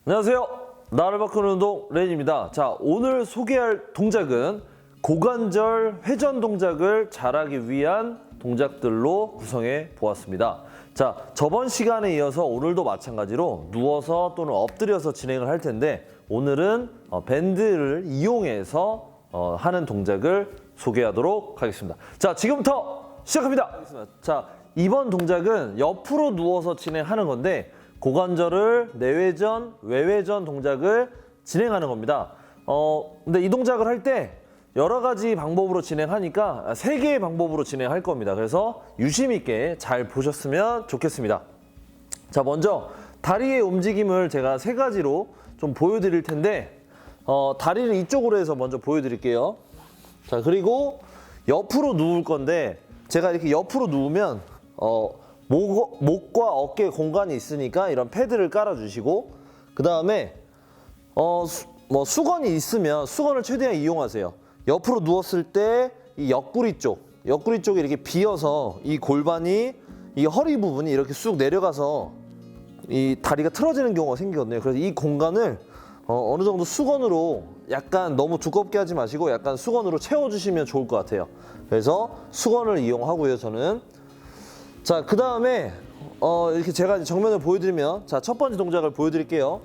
안녕하세요. 나를 바꾸는 운동 레인입니다. 자, 오늘 소개할 동작은 고관절 회전 동작을 잘하기 위한 동작들로 구성해 보았습니다. 자, 저번 시간에 이어서 오늘도 마찬가지로 누워서 또는 엎드려서 진행을 할 텐데 오늘은 밴드를 이용해서 하는 동작을 소개하도록 하겠습니다. 자, 지금부터 시작합니다. 자, 이번 동작은 옆으로 누워서 진행하는 건데 고관절을 내외전, 외외전 동작을 진행하는 겁니다. 근데 이 동작을 할 때 여러 가지 방법으로 진행하니까 3개의 방법으로 진행할 겁니다. 그래서 유심 있게 잘 보셨으면 좋겠습니다. 자, 먼저 다리의 움직임을 제가 3가지로 좀 보여드릴 텐데 다리를 이쪽으로 해서 먼저 보여드릴게요. 자, 그리고 옆으로 누울 건데 제가 이렇게 옆으로 누우면 목과 어깨 공간이 있으니까 이런 패드를 깔아주시고, 그 다음에 수건이 있으면 수건을 최대한 이용하세요. 옆으로 누웠을 때 이 옆구리 쪽이 이렇게 비어서 이 골반이 이 허리 부분이 이렇게 쑥 내려가서 이 다리가 틀어지는 경우가 생기거든요. 그래서 이 공간을 어느 정도 수건으로 약간 너무 두껍게 하지 마시고 약간 수건으로 채워주시면 좋을 것 같아요. 그래서 수건을 이용하고요, 저는. 자, 그 다음에 이렇게 제가 정면을 보여드리면, 자, 첫 번째 동작을 보여드릴게요.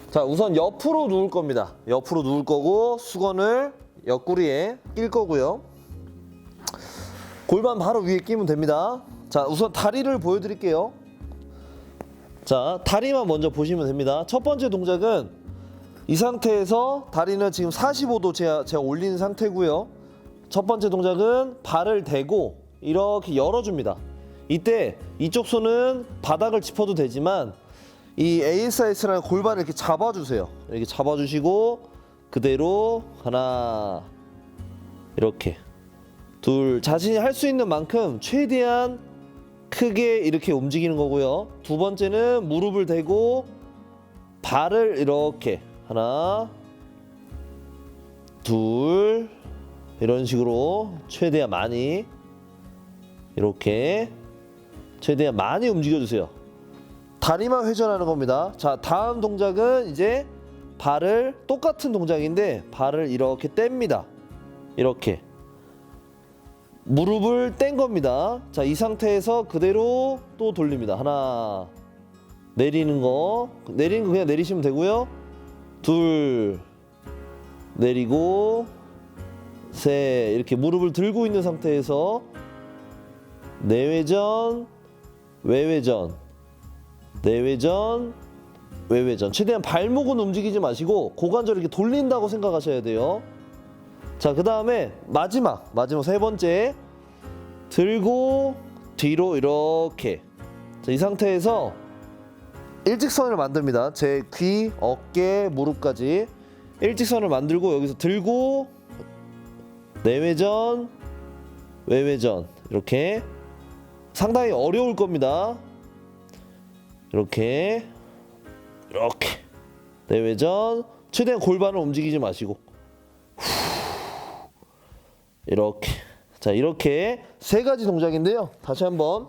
자, 우선 옆으로 누울 겁니다. 옆으로 누울 거고 수건을 옆구리에 낄 거고요. 골반 바로 위에 끼면 됩니다. 자, 우선 다리를 보여드릴게요. 자, 다리만 먼저 보시면 됩니다. 첫 번째 동작은 이 상태에서 다리는 지금 45도 제가 올린 상태고요. 첫 번째 동작은 발을 대고 이렇게 열어줍니다. 이때 이쪽 손은 바닥을 짚어도 되지만 이 ASIS라는 골반을 이렇게 잡아주세요. 이렇게 잡아주시고 그대로 하나, 이렇게 둘, 자신이 할 수 있는 만큼 최대한 크게 이렇게 움직이는 거고요. 두 번째는 무릎을 대고 발을 이렇게 하나, 둘, 이런 식으로 최대한 많이 이렇게 최대한 많이 움직여주세요. 다리만 회전하는 겁니다. 자, 다음 동작은 이제 발을 똑같은 동작인데 발을 이렇게 뗍니다. 이렇게 무릎을 뗀 겁니다. 자, 이 상태에서 그대로 또 돌립니다. 하나, 내리는 거 그냥 내리시면 되고요. 둘, 내리고 셋, 이렇게 무릎을 들고 있는 상태에서 내외전, 외외전, 내외전, 외외전. 최대한 발목은 움직이지 마시고 고관절을 이렇게 돌린다고 생각하셔야 돼요. 자, 그 다음에 마지막 세 번째, 들고 뒤로 이렇게. 자, 이 상태에서 일직선을 만듭니다. 제 귀, 어깨, 무릎까지 일직선을 만들고 여기서 들고 내외전, 외외전, 이렇게. 상당히 어려울 겁니다. 이렇게 내외전, 최대한 골반을 움직이지 마시고 이렇게. 자, 이렇게 3가지 동작인데요. 다시 한번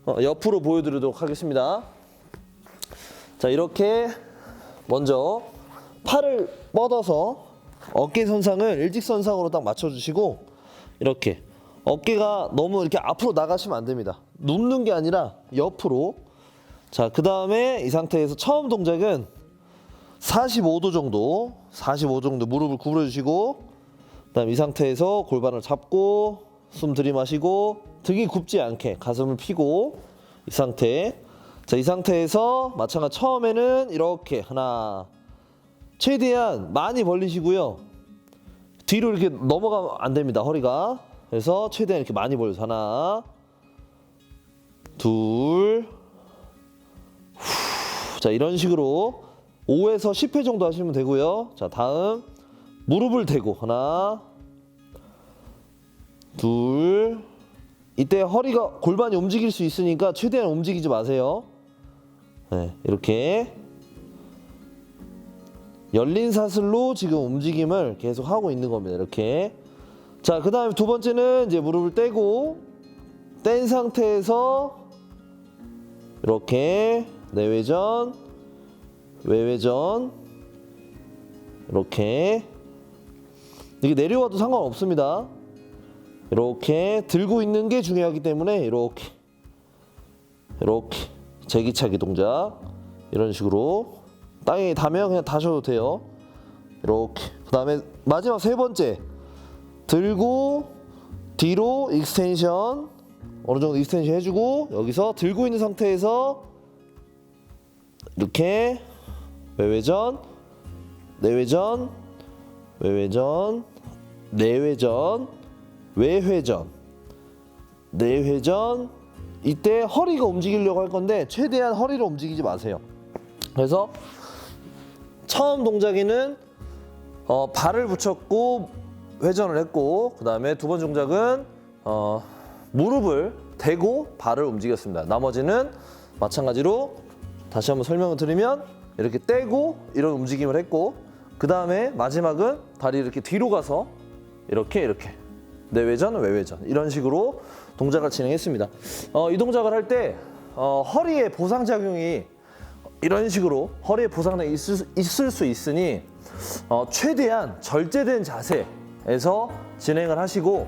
옆으로 보여드리도록 하겠습니다. 자, 이렇게 먼저 팔을 뻗어서 어깨 선상을 일직선상으로 딱 맞춰주시고, 이렇게 어깨가 너무 이렇게 앞으로 나가시면 안 됩니다. 눕는 게 아니라 옆으로. 자, 그 다음에 이 상태에서 처음 동작은 45도 정도 무릎을 구부려 주시고, 그 다음 이 상태에서 골반을 잡고 숨 들이마시고 등이 굽지 않게 가슴을 펴고 이 상태. 자, 이 상태에서 마찬가지 처음에는 이렇게 하나, 최대한 많이 벌리시고요. 뒤로 이렇게 넘어가면 안 됩니다, 허리가. 그래서 최대한 이렇게 많이 벌려서 하나, 둘, 자, 이런 식으로 5에서 10회 정도 하시면 되고요. 자, 다음 무릎을 대고 하나, 둘. 이때 허리가 골반이 움직일 수 있으니까 최대한 움직이지 마세요. 네, 이렇게 열린 사슬로 지금 움직임을 계속 하고 있는 겁니다. 이렇게. 자, 그 다음에 두 번째는 이제 무릎을 떼고 뗀 상태에서 이렇게 내외전, 외회전. 이렇게 내려와도 상관없습니다. 이렇게 들고 있는 게 중요하기 때문에 이렇게 제기차기 동작 이런 식으로 땅에 닿으면 그냥 다셔도 돼요. 이렇게. 그 다음에 마지막 세 번째, 들고 뒤로 익스텐션, 어느 정도 익스텐션 해주고 여기서 들고 있는 상태에서 이렇게 외회전, 내회전, 외회전, 내회전, 외회전, 내회전. 이때 허리가 움직이려고 할 건데 최대한 허리를 움직이지 마세요. 그래서 처음 동작에는 발을 붙였고 회전을 했고, 그 다음에 두 번째 동작은 무릎을 대고 발을 움직였습니다. 나머지는 마찬가지로 다시 한번 설명을 드리면 이렇게 떼고 이런 움직임을 했고, 그 다음에 마지막은 다리 이렇게 뒤로 가서 이렇게 내회전, 외회전 이런 식으로 동작을 진행했습니다. 이 동작을 할 때 허리에 보상작용이 이런 식으로 허리에 보상이 있을 수 있으니 최대한 절제된 자세에서 진행을 하시고,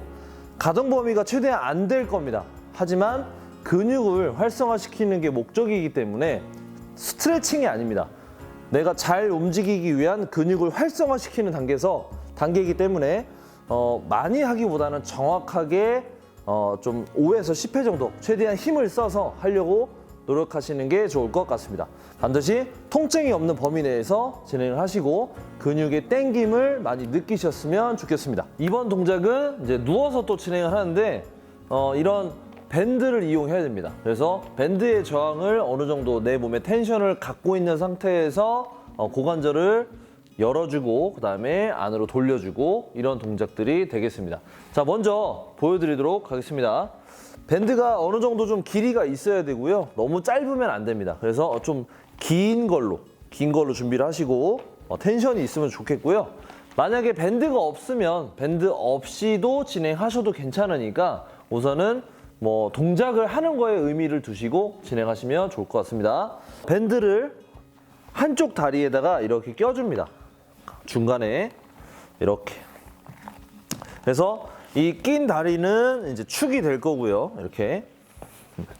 가동 범위가 최대한 안 될 겁니다. 하지만 근육을 활성화시키는 게 목적이기 때문에 스트레칭이 아닙니다. 내가 잘 움직이기 위한 근육을 활성화시키는 단계이기 때문에 많이 하기보다는 정확하게 좀 5에서 10회 정도 최대한 힘을 써서 하려고 노력하시는 게 좋을 것 같습니다. 반드시 통증이 없는 범위 내에서 진행을 하시고 근육의 땡김을 많이 느끼셨으면 좋겠습니다. 이번 동작은 이제 누워서 또 진행을 하는데 이런 밴드를 이용해야 됩니다. 그래서 밴드의 저항을 어느 정도 내 몸에 텐션을 갖고 있는 상태에서 고관절을 열어주고 그 다음에 안으로 돌려주고 이런 동작들이 되겠습니다. 자, 먼저 보여드리도록 하겠습니다. 밴드가 어느 정도 좀 길이가 있어야 되고요. 너무 짧으면 안 됩니다. 그래서 좀 긴 걸로 준비를 하시고 텐션이 있으면 좋겠고요. 만약에 밴드가 없으면 밴드 없이도 진행하셔도 괜찮으니까 우선은 동작을 하는 거에 의미를 두시고 진행하시면 좋을 것 같습니다. 밴드를 한쪽 다리에다가 이렇게 껴줍니다. 중간에 이렇게. 그래서 이 낀 다리는 이제 축이 될 거고요. 이렇게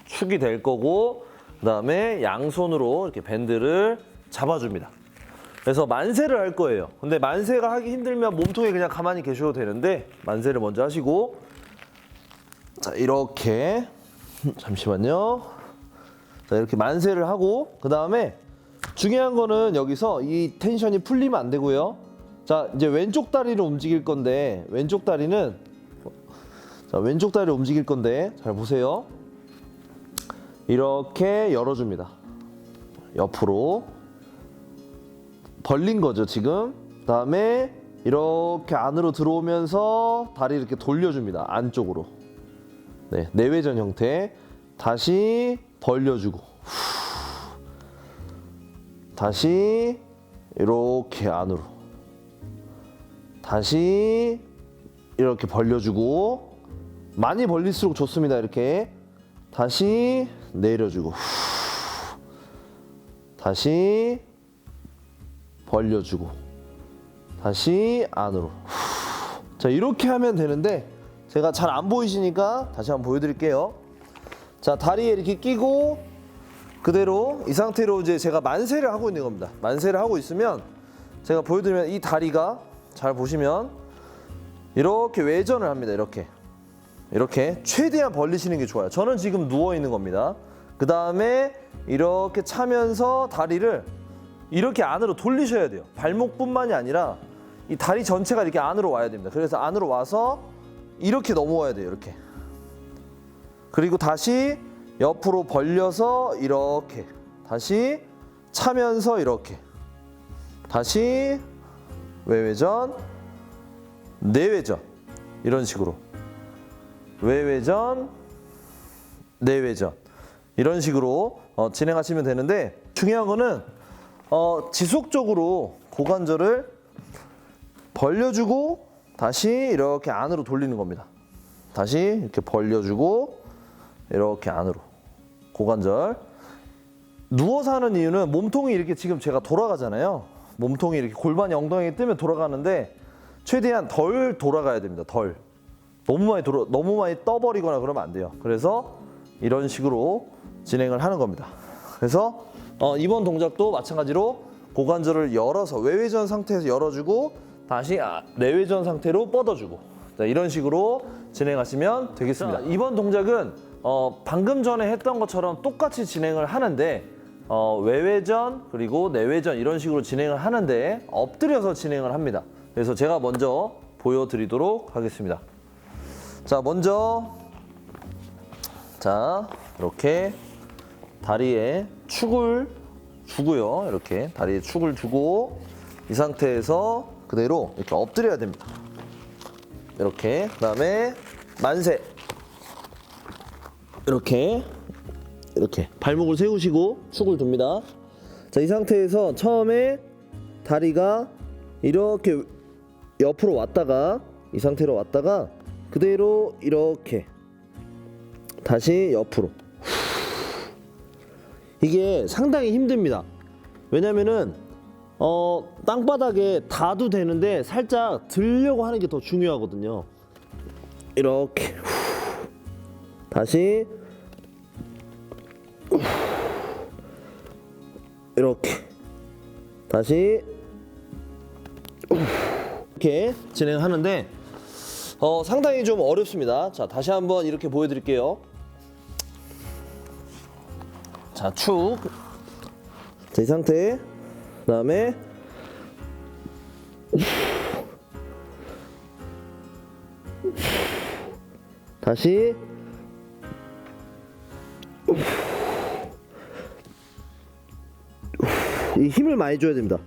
축이 될 거고, 그 다음에 양손으로 이렇게 밴드를 잡아줍니다. 그래서 만세를 할 거예요. 근데 만세가 하기 힘들면 몸통에 그냥 가만히 계셔도 되는데 만세를 먼저 하시고, 자, 이렇게 잠시만요. 자, 이렇게 만세를 하고, 그 다음에 중요한 거는 여기서 이 텐션이 풀리면 안 되고요. 자, 이제 왼쪽 다리를 움직일 건데 왼쪽 다리를 움직일 건데 잘 보세요. 이렇게 열어줍니다. 옆으로 벌린 거죠 지금. 그 다음에 이렇게 안으로 들어오면서 다리 이렇게 돌려줍니다. 안쪽으로. 네, 내외전 형태. 다시 벌려주고 다시 이렇게 안으로, 다시 이렇게 벌려주고, 많이 벌릴수록 좋습니다. 이렇게 다시 내려주고, 다시 벌려주고, 다시 안으로. 자, 이렇게 하면 되는데 제가 잘 안 보이시니까 다시 한번 보여드릴게요. 자, 다리에 이렇게 끼고 그대로 이 상태로 이제 제가 만세를 하고 있는 겁니다. 만세를 하고 있으면 제가 보여드리면 이 다리가 잘 보시면 이렇게 외전을 합니다. 이렇게 최대한 벌리시는 게 좋아요. 저는 지금 누워 있는 겁니다. 그 다음에 이렇게 차면서 다리를 이렇게 안으로 돌리셔야 돼요. 발목뿐만이 아니라 이 다리 전체가 이렇게 안으로 와야 됩니다. 그래서 안으로 와서 이렇게 넘어와야 돼요. 이렇게. 그리고 다시 옆으로 벌려서 이렇게, 다시 차면서 이렇게, 다시 외회전, 내외전 이런 식으로 외회전, 내외전 이런 식으로 진행하시면 되는데, 중요한 거는 지속적으로 고관절을 벌려주고 다시 이렇게 안으로 돌리는 겁니다. 다시 이렇게 벌려주고 이렇게 안으로 고관절 누워서 하는 이유는 몸통이 이렇게 지금 제가 돌아가잖아요. 몸통이 이렇게 골반이 엉덩이에 뜨면 돌아가는데 최대한 덜 돌아가야 됩니다. 덜. 너무 많이 떠버리거나 그러면 안 돼요. 그래서 이런 식으로 진행을 하는 겁니다. 그래서 이번 동작도 마찬가지로 고관절을 열어서 외회전 상태에서 열어주고 다시 내회전 상태로 뻗어주고, 자, 이런 식으로 진행하시면 되겠습니다. 자, 이번 동작은 방금 전에 했던 것처럼 똑같이 진행을 하는데 외회전 그리고 내회전 이런 식으로 진행을 하는데 엎드려서 진행을 합니다. 그래서 제가 먼저 보여드리도록 하겠습니다. 자, 먼저 이렇게 다리에 축을 주고요. 이렇게 다리에 축을 주고 이 상태에서 그대로 이렇게 엎드려야 됩니다. 이렇게. 그다음에 만세. 이렇게 발목을 세우시고 축을 둡니다. 자, 이 상태에서 처음에 다리가 이렇게 옆으로 왔다가 이 상태로 왔다가 그대로 이렇게 다시 옆으로. 이게 상당히 힘듭니다. 왜냐면은 땅바닥에 닿아도 되는데 살짝 들려고 하는 게 더 중요하거든요. 이렇게 다시 이렇게 다시 이렇게 진행하는데 상당히 좀 어렵습니다. 자, 다시 한번 이렇게 보여드릴게요. 자, 축. 자, 이 상태. 그 다음에 다시 이 힘을 많이 줘야 됩니다.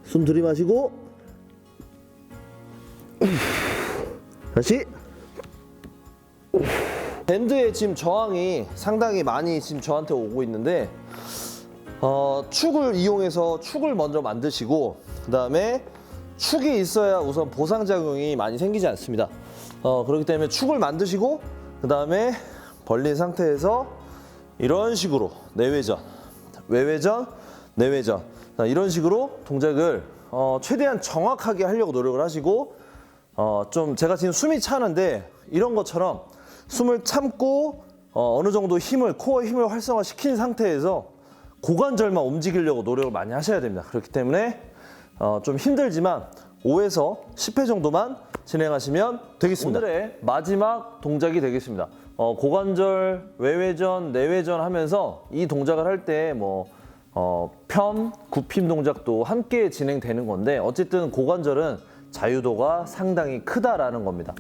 숨 들이마시고 다시. 밴드의 지금 저항이 상당히 많이 지금 저한테 오고 있는데 축을 이용해서 축을 먼저 만드시고 그 다음에 축이 있어야 우선 보상작용이 많이 생기지 않습니다. 그렇기 때문에 축을 만드시고 그 다음에 벌린 상태에서 이런 식으로 내외전, 외외전, 내외전, 이런 식으로 동작을 최대한 정확하게 하려고 노력을 하시고 좀 제가 지금 숨이 차는데 이런 것처럼 숨을 참고 어느 정도 코어 힘을 활성화시킨 상태에서 고관절만 움직이려고 노력을 많이 하셔야 됩니다. 그렇기 때문에 좀 힘들지만 5에서 10회 정도만 진행하시면 되겠습니다. 오늘의 마지막 동작이 되겠습니다. 고관절 외회전, 내회전 하면서 이 동작을 할 때 편, 굽힘 동작도 함께 진행되는 건데 어쨌든 고관절은 자유도가 상당히 크다라는 겁니다.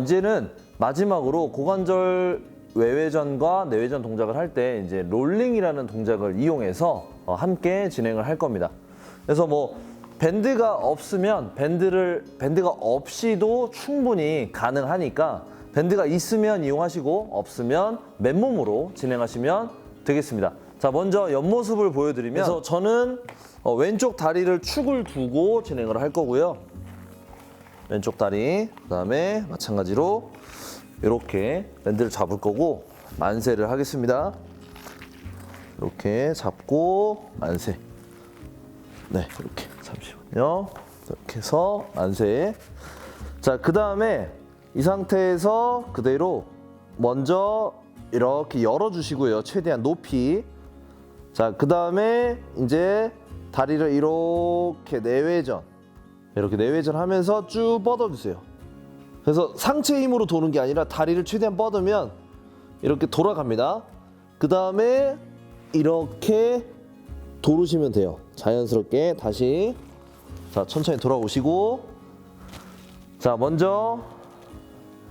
이제는 마지막으로 고관절 외회전과 내회전 동작을 할 때 이제 롤링이라는 동작을 이용해서 함께 진행을 할 겁니다. 그래서 밴드가 없으면 밴드가 없이도 충분히 가능하니까 밴드가 있으면 이용하시고 없으면 맨몸으로 진행하시면 되겠습니다. 자, 먼저 옆모습을 보여드리면 그래서 저는 왼쪽 다리를 축을 두고 진행을 할 거고요. 왼쪽 다리, 그 다음에 마찬가지로 이렇게 밴드를 잡을 거고 만세를 하겠습니다. 이렇게 잡고 만세. 네, 이렇게 잠시만요. 이렇게 해서 만세. 자, 그 다음에 이 상태에서 그대로 먼저 이렇게 열어주시고요. 최대한 높이. 자, 그 다음에 이제 다리를 이렇게 내외전 하면서 쭉 뻗어주세요. 그래서 상체 힘으로 도는 게 아니라 다리를 최대한 뻗으면 이렇게 돌아갑니다. 그 다음에 이렇게 돌으시면 돼요. 자연스럽게 다시. 자, 천천히 돌아오시고. 자, 먼저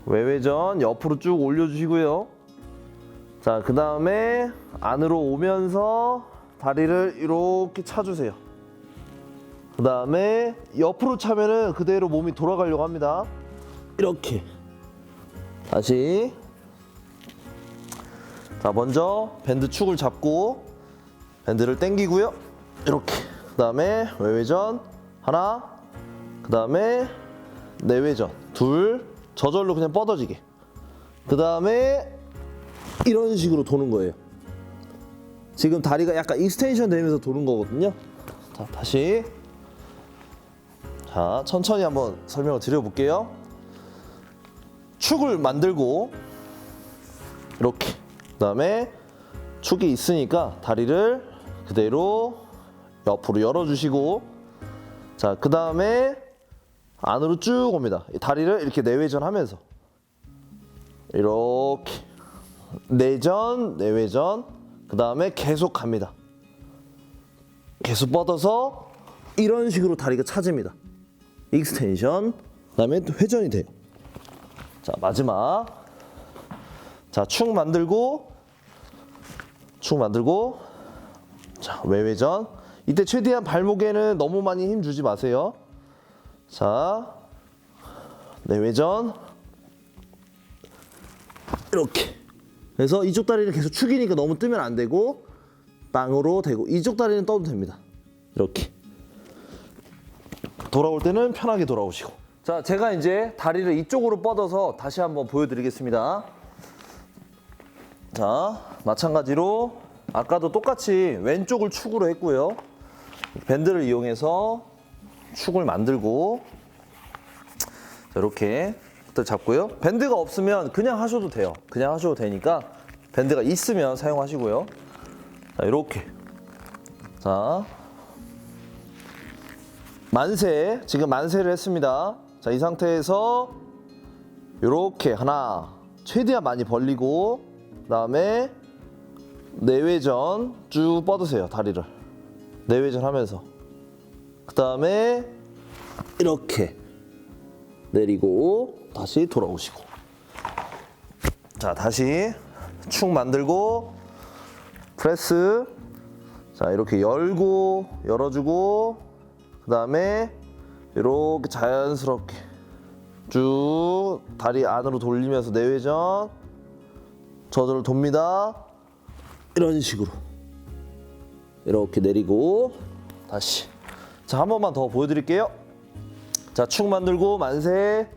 외회전 옆으로 쭉 올려주시고요. 자, 그 다음에 안으로 오면서 다리를 이렇게 차주세요. 그 다음에 옆으로 차면은 그대로 몸이 돌아가려고 합니다. 이렇게 다시. 자, 먼저 밴드 축을 잡고 밴드를 당기고요. 이렇게. 그 다음에 외회전 하나, 그 다음에 내외전 둘, 저절로 그냥 뻗어지게. 그 다음에 이런 식으로 도는 거예요. 지금 다리가 약간 익스텐션 되면서 도는 거거든요. 자, 다시. 자, 천천히 한번 설명을 드려볼게요. 축을 만들고 이렇게, 그 다음에 축이 있으니까 다리를 그대로 옆으로 열어주시고, 자, 그 다음에 안으로 쭉 옵니다. 다리를 이렇게 내외전하면서 이렇게 내전, 내외전, 그 다음에 계속 갑니다. 계속 뻗어서 이런 식으로 다리가 차집니다. 익스텐션, 그 다음에 또 회전이 돼요. 자, 마지막. 자, 축 만들고, 자, 외회전. 이때 최대한 발목에는 너무 많이 힘 주지 마세요. 자, 내외전. 이렇게. 그래서 이쪽 다리는 계속 축이니까 너무 뜨면 안 되고, 빵으로 대고, 이쪽 다리는 떠도 됩니다. 이렇게. 돌아올 때는 편하게 돌아오시고. 자, 제가 이제 다리를 이쪽으로 뻗어서 다시 한번 보여드리겠습니다. 자, 마찬가지로 아까도 똑같이 왼쪽을 축으로 했고요. 밴드를 이용해서 축을 만들고, 자, 이렇게 잡고요. 밴드가 없으면 그냥 하셔도 돼요. 그냥 하셔도 되니까 밴드가 있으면 사용하시고요. 자, 이렇게. 자, 만세. 지금 만세를 했습니다. 자, 이 상태에서 이렇게 하나, 최대한 많이 벌리고, 그 다음에 내외전 쭉 뻗으세요. 다리를 내외전 하면서, 그 다음에 이렇게 내리고 다시 돌아오시고. 자, 다시 축 만들고 프레스. 자, 이렇게 열고 열어주고, 그 다음에 이렇게 자연스럽게 쭉 다리 안으로 돌리면서 내외전 저절로 돕니다. 이런 식으로 이렇게 내리고 다시. 자, 한 번만 더 보여드릴게요. 자, 축 만들고 만세.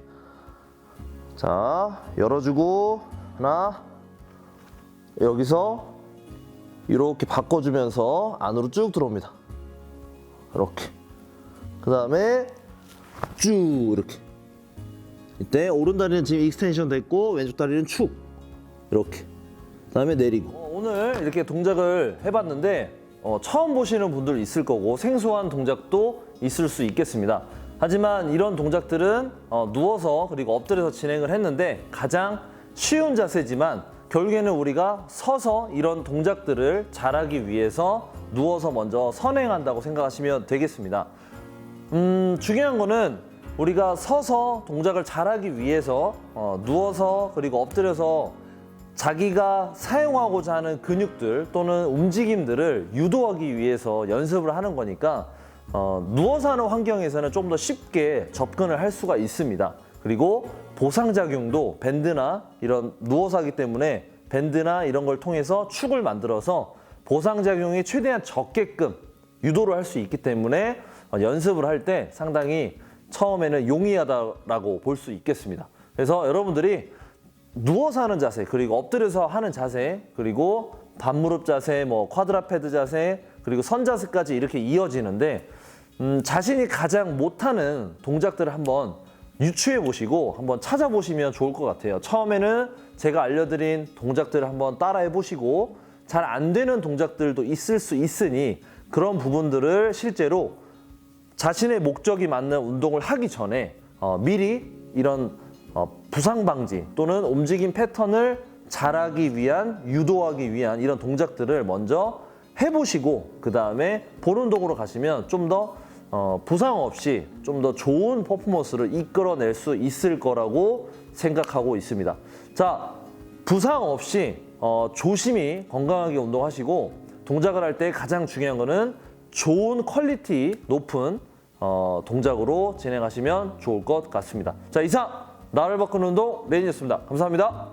자, 열어주고 하나, 여기서 이렇게 바꿔주면서 안으로 쭉 들어옵니다. 이렇게. 그 다음에 쭉 이렇게. 이때 오른 다리는 지금 익스텐션 됐고 왼쪽 다리는 축. 이렇게. 그 다음에 내리고. 오늘 이렇게 동작을 해봤는데 처음 보시는 분들 있을 거고 생소한 동작도 있을 수 있겠습니다. 하지만 이런 동작들은 누워서 그리고 엎드려서 진행을 했는데 가장 쉬운 자세지만 결국에는 우리가 서서 이런 동작들을 잘하기 위해서 누워서 먼저 선행한다고 생각하시면 되겠습니다. 중요한 거는 우리가 서서 동작을 잘하기 위해서 누워서 그리고 엎드려서 자기가 사용하고자 하는 근육들 또는 움직임들을 유도하기 위해서 연습을 하는 거니까 누워서 하는 환경에서는 좀 더 쉽게 접근을 할 수가 있습니다. 그리고 보상작용도 밴드나 이런 누워서 하기 때문에 밴드나 이런 걸 통해서 축을 만들어서 보상작용이 최대한 적게끔 유도를 할 수 있기 때문에 연습을 할 때 상당히 처음에는 용이하다라고 볼 수 있겠습니다. 그래서 여러분들이 누워서 하는 자세, 그리고 엎드려서 하는 자세, 그리고 반무릎 자세, 뭐 쿼드라페드 자세, 그리고 선 자세까지 이렇게 이어지는데 자신이 가장 못하는 동작들을 한번 유추해 보시고 한번 찾아보시면 좋을 것 같아요. 처음에는 제가 알려드린 동작들을 한번 따라해 보시고 잘 안 되는 동작들도 있을 수 있으니 그런 부분들을 실제로 자신의 목적이 맞는 운동을 하기 전에 미리 이런 부상 방지 또는 움직임 패턴을 잘하기 위한, 유도하기 위한 이런 동작들을 먼저 해보시고 그 다음에 본 운동으로 가시면 좀 더 부상 없이 좀 더 좋은 퍼포먼스를 이끌어낼 수 있을 거라고 생각하고 있습니다. 자, 부상 없이 조심히 건강하게 운동하시고 동작을 할 때 가장 중요한 거는 좋은 퀄리티 높은 동작으로 진행하시면 좋을 것 같습니다. 자, 이상 나를 바꾸는 운동 레인이었습니다. 감사합니다.